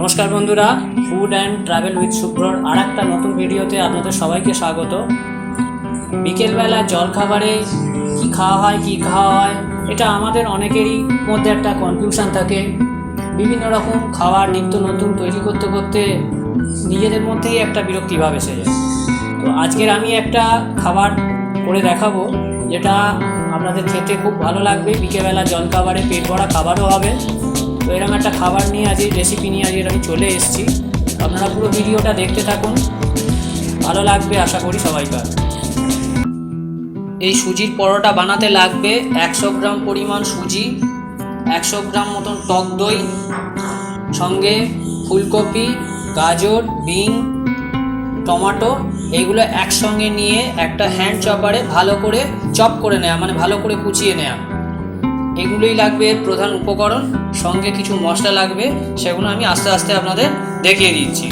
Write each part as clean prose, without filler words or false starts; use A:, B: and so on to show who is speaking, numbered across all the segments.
A: নমস্কার বন্ধুরা, food and travel with শুভ্রর আর একটা নতুন ভিডিওতে আপনাদের সবাইকে স্বাগত। বিকেলবেলা জলখাবারে কী খাওয়া হয় এটা আমাদের অনেকেরই মধ্যে একটা কনফিউশন থাকে। বিভিন্ন রকম খাবার নিত্য নতুন তৈরি করতে করতে নিজেদের মধ্যেই একটা বিরক্তিভাব এসে যায়। তো আজকের আমি একটা খাবার করে দেখাবো যেটা আপনাদের খেতে খুব ভালো লাগবে। বিকেলবেলা জলখাবারে পেট ভরা খাবারও হবে। তো এরকম একটা খাবার নিয়ে আজকে রেসিপি নিয়ে আজকে আমি চলে এসেছি। আপনারা পুরো ভিডিওটা দেখতে থাকুন, ভালো লাগবে আশা করি সবাইকার। এই সুজির পরোটা বানাতে লাগবে 100 গ্রাম পরিমাণ সুজি, 100 গ্রাম মতন টক দই, সঙ্গে ফুলকপি, গাজর, বিন, টমেটো, এইগুলো একসঙ্গে নিয়ে একটা হ্যান্ড চপারে ভালো করে চপ করে নেওয়া, মানে ভালো করে কুচিয়ে নেওয়া। এগুলোই লাগবে এর প্রধান উপকরণ। সঙ্গে কিছু মশলা লাগবে, সেগুলো আমি আস্তে আস্তে আপনাদের দেখিয়ে দিচ্ছি।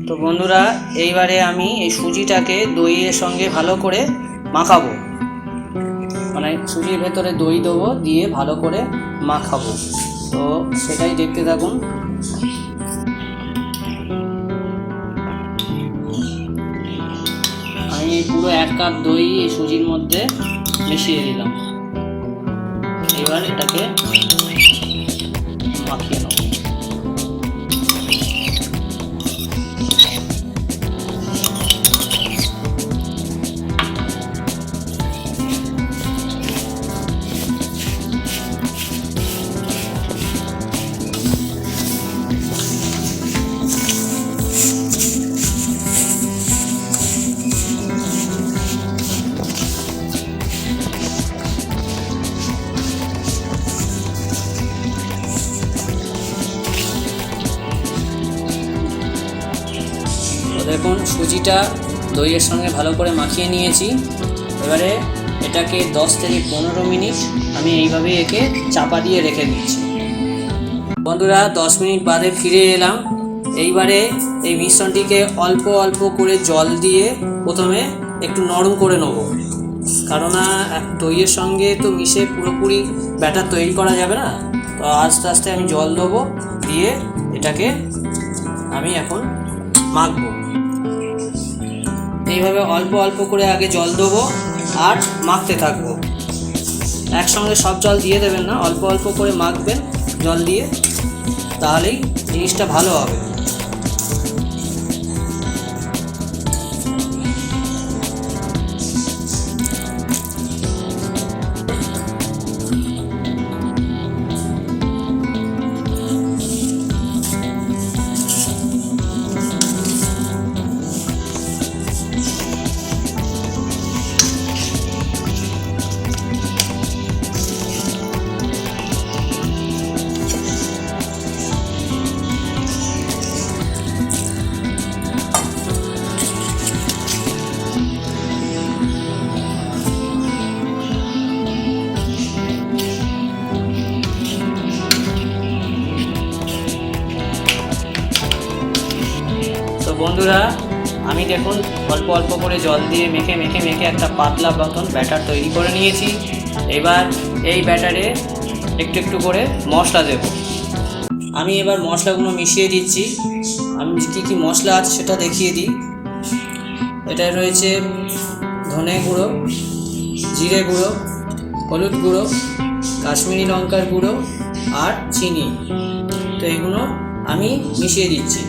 A: তো বন্ধুরা, এইবারে আমি এই সুজিটাকে দইয়ের সঙ্গে ভালো করে মাখাবো, মানে সুজির ভেতরে দই দেবো, দিয়ে ভালো করে মাখাবো। তো সেটাই দেখতে থাকুন। আমি পুরো 1 কাপ দই এই সুজির মধ্যে মিশিয়ে দিলাম। এবার এটাকে মাখিয়ে নেব। দেখুন, সুজিটা দইয়ের সঙ্গে ভালো করে মাখিয়ে নিয়েছি। এবারে এটাকে 10 থেকে 15 মিনিট আমি এইভাবে একে চাপা দিয়ে রেখে দিচ্ছি। বন্ধুরা, 10 মিনিট বাদে ফিরে এলাম। এইবারে এই মিশ্রণটিকে অল্প অল্প করে জল দিয়ে প্রথমে একটু নরম করে নেব, কারণ দইয়ের সঙ্গে তো মিশে পুরোপুরি ব্যাটার তৈরি করা যাবে না। তো আস্তে আস্তে আমি জল দেবো, দিয়ে এটাকে আমি এখন মাখবো। এইভাবে অল্প অল্প করে আগে জল দেবো আর মাখতে থাকবো। একসঙ্গে সব জল দিয়ে দেবেন না, অল্প অল্প করে মাখবেন জল দিয়ে, তাহলেই জিনিসটা ভালো হবে। বন্ধুরা, আমি দেখুন অল্প অল্প করে জল দিয়ে মেখে একটা পাতলা মতন ব্যাটার তৈরি করে নিয়েছি। এবার এই ব্যাটারে একটু একটু করে মশলা দেব। আমি এবার মশলাগুলো মিশিয়ে দিচ্ছি। আমি কী মশলা আছে সেটা দেখিয়ে দিই। এটা রয়েছে ধনে গুঁড়ো, জিরে গুঁড়ো, হলুদ গুঁড়ো, কাশ্মীরি লঙ্কার গুঁড়ো আর চিনি। তো এগুলো আমি মিশিয়ে দিচ্ছি।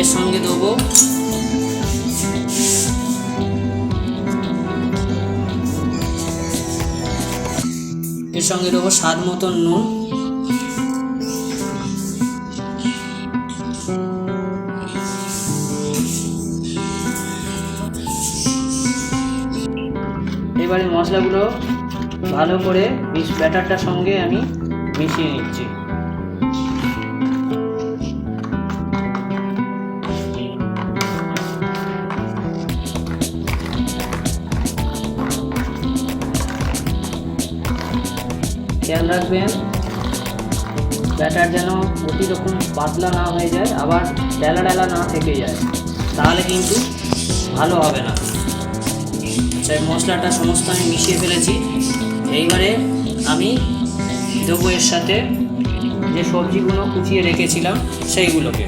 A: এর সঙ্গে দেবো এর সঙ্গে দেবো স্বাদ মতন নুন, এবারে মশলাগুলো ভালো করে ব্যাটারটার সঙ্গে আমি মিশিয়ে নিচ্ছি। খেয়াল রাখবেন ব্যাটার যেন অতিরকম পাতলা না হয়ে যায়, আবার ডেলা ডেলা না থেকে যায়, তাহলে কিন্তু ভালো হবে না। তাই মশলাটা সমস্ত আমি মিশিয়ে ফেলেছি। এইবারে আমি দেবো এর সাথে যে সবজিগুলো কুচিয়ে রেখেছিলাম সেইগুলোকে।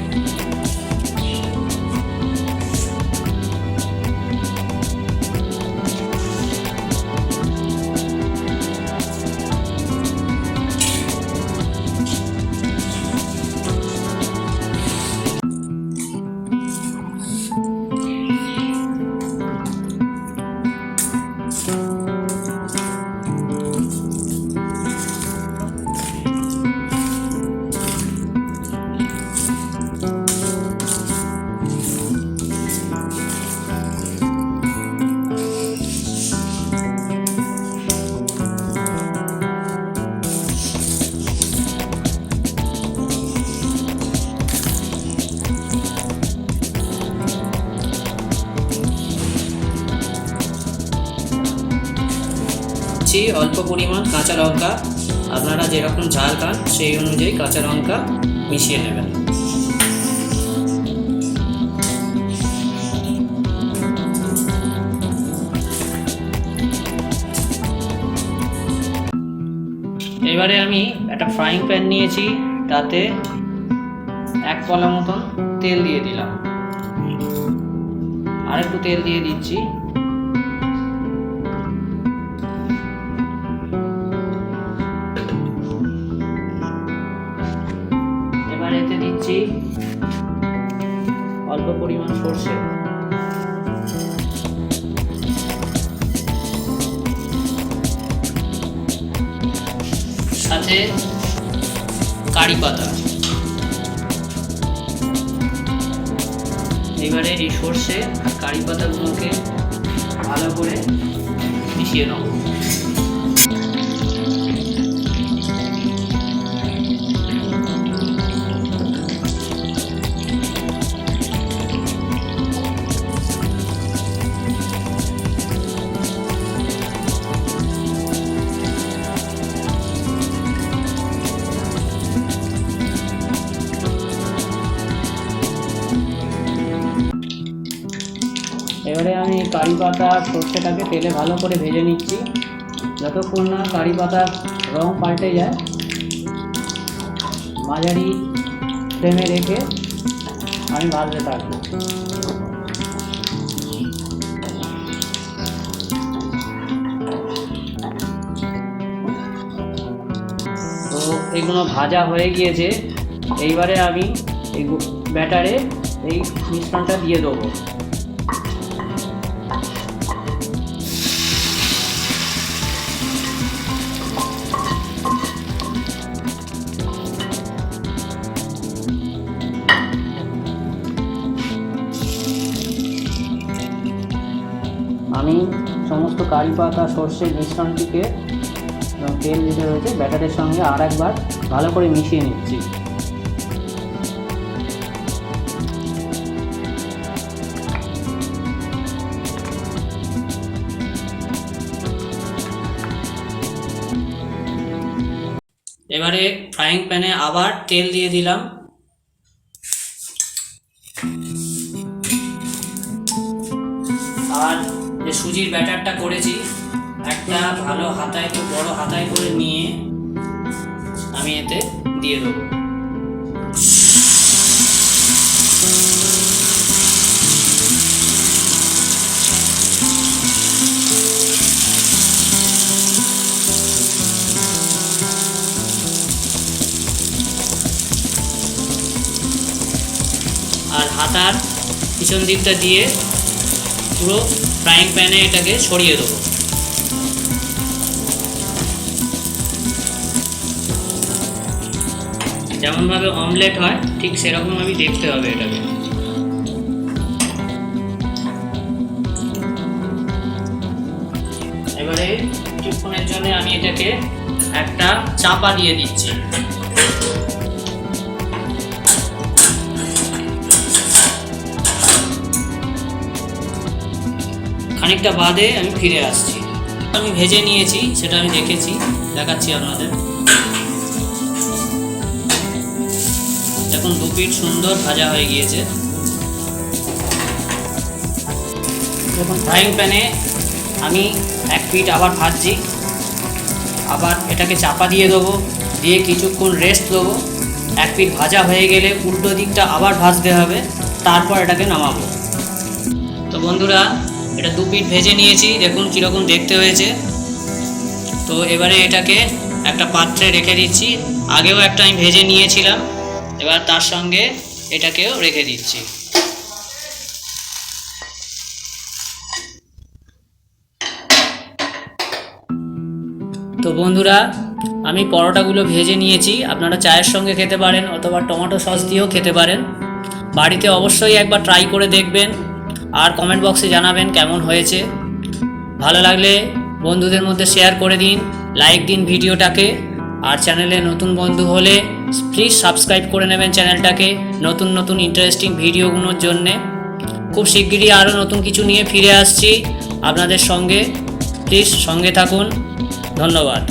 A: অল্প পরিমাণ কাঁচা লঙ্কা, আপনারা যেরকম ঝাল খান সেই অনুযায়ী কাঁচা লঙ্কা মিশিয়ে নেবেন। এবারে আমি একটা ফ্রাইং প্যান নিয়েছি, তাতে 1 কলা মতন তেল দিয়ে দিলাম, আর একটু তেল দিয়ে দিচ্ছি। এতে দিচ্ছি অল্প পরিমাণ সরষে, সাথে কারি পাতা। এবারে এই সরষে আর কারি পাতাগুলোকে ভালো করে মিশিয়ে নেব। এবারে আমি কারি পাতা আর সর্ষেটাকে তেলে ভালো করে ভেজে নিচ্ছি, যতক্ষণ না কারি পাতার রং পাল্টে যায়। মাঝারি ফ্লেমে রেখে আমি ভাজতে থাকবো। তো এগুলো ভাজা হয়ে গিয়েছে। এইবারে আমি এই ব্যাটারে এই মিশ্রণটা দিয়ে দেবো। আমি সমস্ত কারি পাতা সর্ষের মিশ্রণটিকে তেল যেটা রয়েছে ব্যাটারের সঙ্গে আর একবার ভালো করে মিশিয়ে নিচ্ছি। এবারে ফ্রাইং প্যানে আবার তেল দিয়ে দিলাম। আর যে সুজির ব্যাটারটা করেছি একটা ভালো হাতায়, তো বড় হাতায় করে নিয়ে আমি এতে দিয়ে দেবো। আর হাতার পিছন দিকটা দিয়ে পুরো ফ্রাইং প্যানে এটাকে ছড়িয়ে দেবো। যেমনভাবে অমলেট হয় ঠিক সেরকমভাবেই দেখতে হবে এটাকে। এবারে কিছুক্ষণের জন্য আমি এটাকে একটা চাপা দিয়ে দিচ্ছি। খানিকটা বাদে আমি ফিরে আসছি। আমি ভেজে নিয়েছি, সেটা আমি দেখাচ্ছি আপনাদের। দেখুন 2 পিঠ সুন্দর ভাজা হয়ে গিয়েছে। দেখুন ফ্রাইং প্যানে আমি 1 পিঠ আবার ভাজছি, আবার এটাকে চাপা দিয়ে দেবো, দিয়ে কিছুক্ষণ রেস্ট দেবো। 1 পিঠ ভাজা হয়ে গেলে উল্টো দিকটা আবার ভাজতে হবে, তারপর এটাকে নামাবো। তো বন্ধুরা, এটা 2 পিঠ ভেজে নিয়েছি, দেখুন কীরকম দেখতে হয়েছে। তো এবারে এটাকে একটা পাত্রে রেখে দিচ্ছি। আগেও একটা আমি ভেজে নিয়েছিলাম, এবার তার সঙ্গে এটাকেও রেখে দিচ্ছি। তো বন্ধুরা, আমি পরোটাগুলো ভেজে নিয়েছি। আপনারা চায়ের সঙ্গে খেতে পারেন অথবা টমেটো সস দিয়েও খেতে পারেন। বাড়িতে অবশ্যই একবার ট্রাই করে দেখবেন আর কমেন্ট বক্সে জানাবেন কেমন হয়েছে। ভালো লাগলে বন্ধুদের মধ্যে শেয়ার করে দিন, লাইক দিন ভিডিওটাকে। আর চ্যানেলে নতুন বন্ধু হলে প্লিজ সাবস্ক্রাইব করে নেবেন চ্যানেলটাকে নতুন নতুন ইন্টারেস্টিং ভিডিওগুলোর জন্যে। খুব শিগগিরই আরও নতুন কিছু নিয়ে ফিরে আসছি আপনাদের সঙ্গে। প্লিজ সঙ্গে থাকুন। ধন্যবাদ।